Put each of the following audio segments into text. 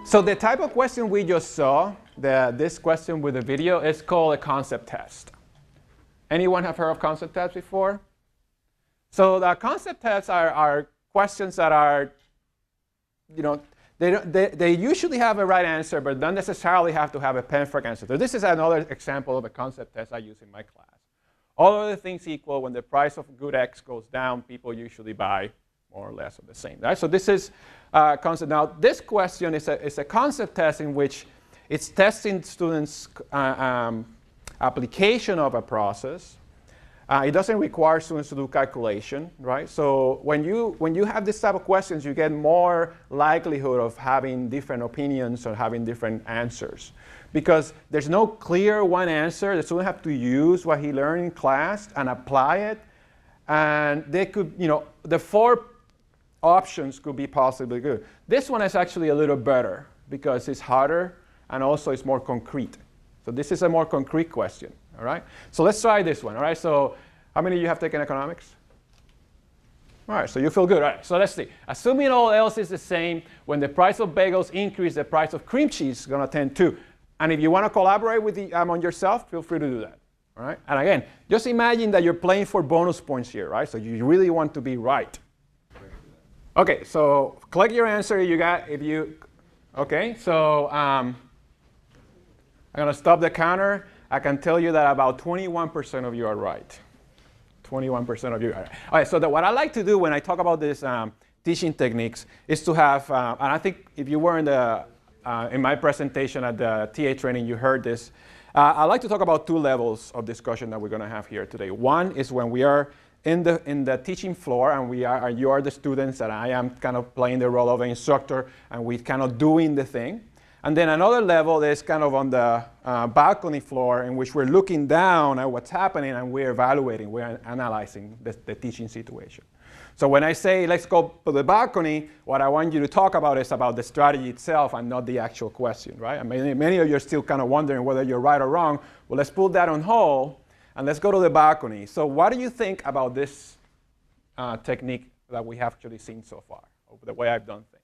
So the type of question we just saw, this question with the video, is called a concept test. Anyone have heard of concept tests before? So the concept tests are questions that are, they usually have a right answer, but don't necessarily have to have a perfect answer. So this is another example of a concept test I use in my class. All other things equal, when the price of good X goes down, people usually buy more or less of the same. Right? So this is a concept. Now, this question is a concept test in which it's testing students' application of a process. It doesn't require students to do calculation, right? So when you have this type of questions, you get more likelihood of having different opinions or having different answers. Because there's no clear one answer. The student have to use what he learned in class and apply it. And they could, the 4 options could be possibly good. This one is actually a little better because it's harder and also it's more concrete. So this is a more concrete question, all right? So let's try this one, all right? So how many of you have taken economics? All right, so you feel good, all right? So let's see. Assuming all else is the same, when the price of bagels increase, the price of cream cheese is going to tend to. And if you want to collaborate with on yourself, feel free to do that, all right? And again, just imagine that you're playing for bonus points here, right? So you really want to be right. Okay, so click your answer okay, so I'm going to stop the counter. I can tell you that about 21% of you are right. 21% of you are right. All right, so what I like to do when I talk about this teaching techniques is to have, and I think if you were in my presentation at the TA training, you heard this. I like to talk about 2 levels of discussion that we're going to have here today. One is when we are in the teaching floor and you are the students and I am kind of playing the role of an instructor and we're kind of doing the thing. And then another level is kind of on the balcony floor in which we're looking down at what's happening and we're evaluating, we're analyzing the teaching situation. So when I say let's go to the balcony, what I want you to talk about is about the strategy itself and not the actual question, right? I mean, many of you are still kind of wondering whether you're right or wrong. Well, let's put that on hold and let's go to the balcony. So what do you think about this technique that we have actually seen so far, or the way I've done things?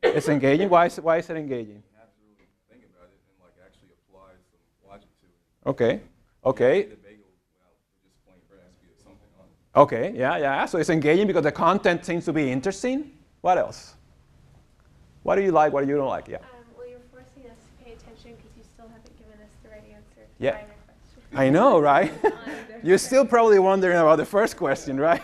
It's engaging. Why is it engaging? You have to really think about it and actually apply some logic to it. Okay. Okay. The bagel without just plain bread has to be something on it. Okay. Yeah. So it's engaging because the content seems to be interesting. What else? What do you like? What do you don't like? Yeah. Well, you're forcing us to pay attention because you still haven't given us the right answer to Yeah. either question. I know, right? You're still probably wondering about the first question, right?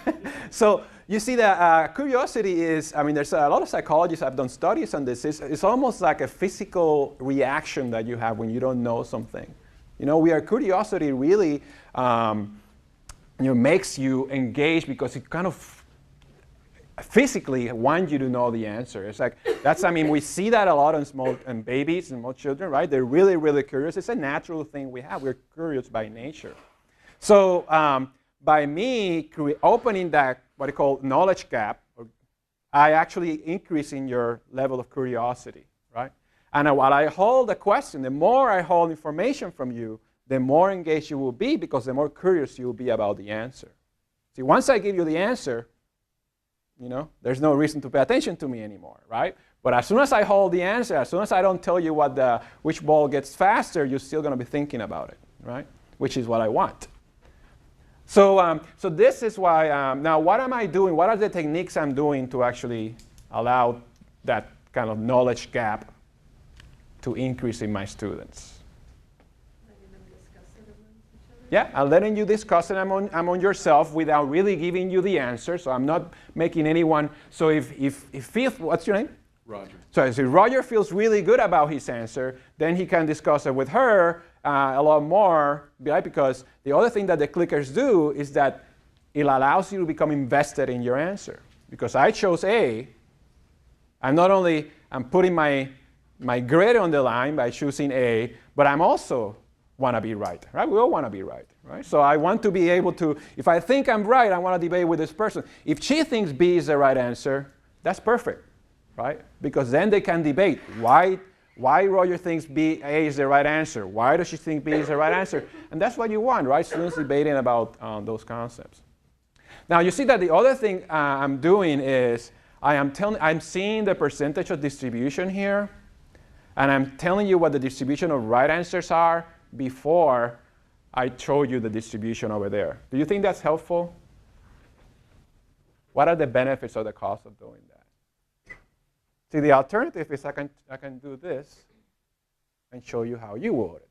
So you see that curiosity is, I mean, there's a lot of psychologists have done studies on this. It's almost like a physical reaction that you have when you don't know something. Curiosity really makes you engage because it kind of physically wants you to know the answer. It's like, we see that a lot in babies and small children, right? They're really, really curious. It's a natural thing we have. We're curious by nature. So by me opening that, what I call knowledge gap, I actually increasing your level of curiosity, right? And while I hold the question, the more I hold information from you, the more engaged you will be because the more curious you will be about the answer. See, once I give you the answer, there's no reason to pay attention to me anymore, right? But as soon as I hold the answer, as soon as I don't tell you which ball gets faster, you're still going to be thinking about it, right? Which is what I want. So this is why, now what am I doing? What are the techniques I'm doing to actually allow that kind of knowledge gap to increase in my students? Letting them discuss it among each other? Yeah, I'm letting you discuss it among yourself without really giving you the answer. So I'm not making anyone, so if what's your name? Roger. So if Roger feels really good about his answer, then he can discuss it with her a lot more, right? Because the other thing that the clickers do is that it allows you to become invested in your answer. Because I chose A, I'm putting my grade on the line by choosing A, but I'm also want to be right? We all want to be right? So I want to be able to, if I think I'm right, I want to debate with this person. If she thinks B is the right answer, that's perfect, right? Because then they can debate why Roger thinks A is the right answer. Why does she think B is the right answer? And that's what you want, right? Students debating about those concepts. Now you see that the other thing I'm doing is I'm seeing the percentage of distribution here, and I'm telling you what the distribution of right answers are before I showed you the distribution over there. Do you think that's helpful? What are the benefits or the cost of doing that? See, the alternative is I can do this and show you how you would.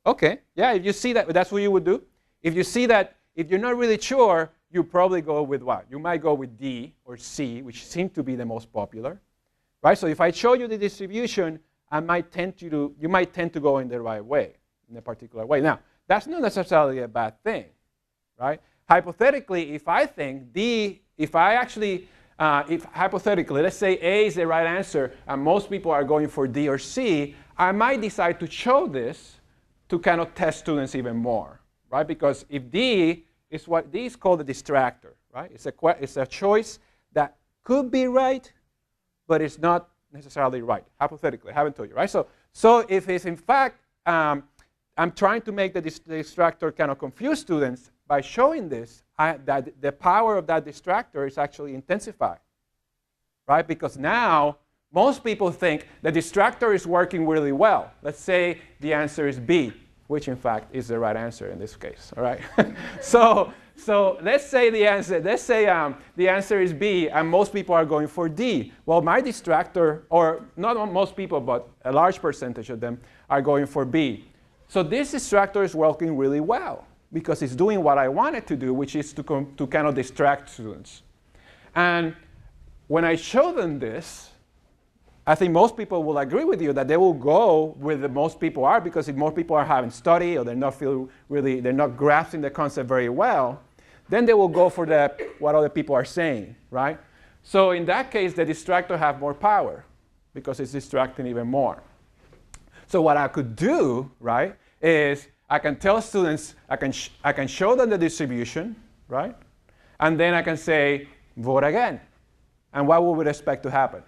Okay, yeah, if you see that, that's what you would do. If you see that, if you're not really sure, you probably go with what? You might go with D or C, which seem to be the most popular, right? So if I show you the distribution, you might tend to go in the right way, in a particular way. Now, that's not necessarily a bad thing, right? Hypothetically, if I think D, if hypothetically, let's say A is the right answer, and most people are going for D or C, I might decide to show this to kind of test students even more, right? Because if D is what D is called a distractor, right? It's a choice that could be right, but it's not necessarily right, hypothetically. I haven't told you, right? So if it's in fact, I'm trying to make the distractor kind of confuse students by showing this, that the power of that distractor is actually intensified, right? Because now most people think the distractor is working really well. Let's say the answer is B, which in fact is the right answer in this case. All right. so let's say the answer is B, and most people are going for D. Well, my distractor, or not most people, but a large percentage of them are going for B. So this distractor is working really well because it's doing what I want it to do, which is to kind of distract students. And when I show them this, I think most people will agree with you that they will go where the most people are, because if more people are having study or they're not grasping the concept very well, then they will go for what other people are saying, right? So in that case, the distractor have more power because it's distracting even more. So what I could do, right, is I can tell students, I can show them the distribution, right? And then I can say, vote again. And what would we expect to happen?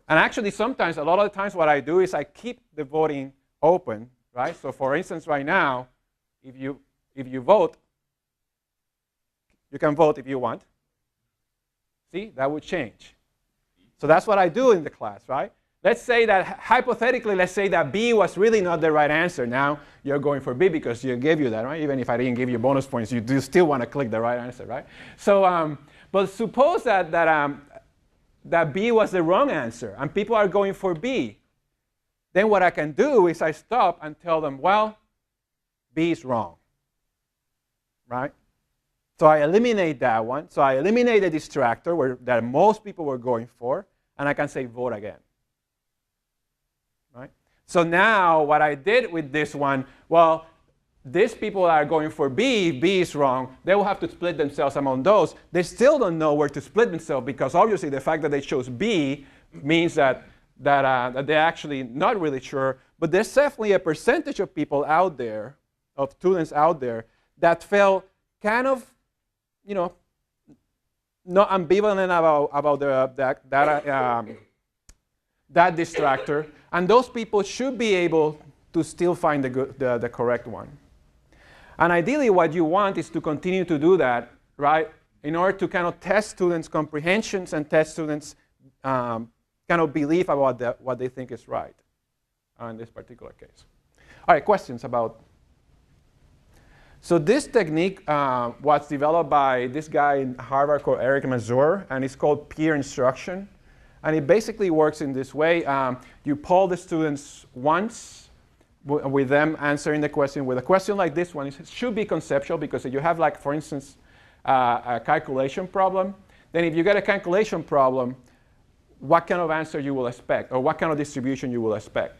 And actually, sometimes, a lot of the times, what I do is I keep the voting open, right? So for instance, right now, if you vote, you can vote if you want. See, that would change. So that's what I do in the class, right? Let's say that, hypothetically, let's say that B was really not the right answer. Now you're going for B because you gave you that, right? Even if I didn't give you bonus points, you do still want to click the right answer, right? So, but suppose that B was the wrong answer, and people are going for B. Then what I can do is I stop and tell them, well, B is wrong, right? So I eliminate that one. So I eliminate the distractor that most people were going for, and I can say vote again, right? So now what I did with this one, well, these people are going for B. B is wrong. They will have to split themselves among those. They still don't know where to split themselves, because obviously the fact that they chose B means that they're actually not really sure. But there's definitely a percentage of people out there, of students out there, that felt kind of, not ambivalent about that distractor. And those people should be able to still find the correct one. And ideally, what you want is to continue to do that, right, in order to kind of test students' comprehensions and test students' kind of belief about what they think is right in this particular case. All right, questions about? So this technique was developed by this guy in Harvard called Eric Mazur, and it's called peer instruction. And it basically works in this way. You poll the students once, with them answering the question. With a question like this one, it should be conceptual, because if you have, like, for instance, a calculation problem, then if you get a calculation problem, what kind of answer you will expect, or what kind of distribution you will expect?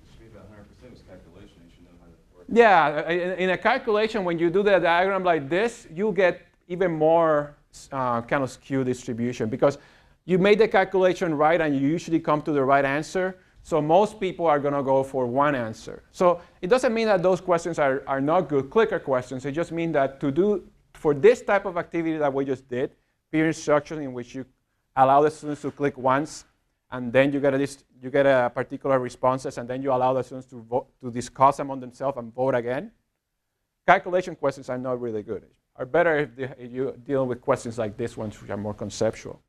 It should be about 100% is calculation. You should know how to work. Yeah, in a calculation, when you do the diagram like this, you get even more kind of skewed distribution, because you made the calculation right, and you usually come to the right answer. So most people are going to go for one answer. So it doesn't mean that those questions are not good clicker questions. It just means that for this type of activity that we just did, peer instruction, in which you allow the students to click once and then you get a particular responses, and then you allow the students to vote, to discuss among themselves and vote again. Calculation questions are not really good. Are better if you deal with questions like this ones, which are more conceptual.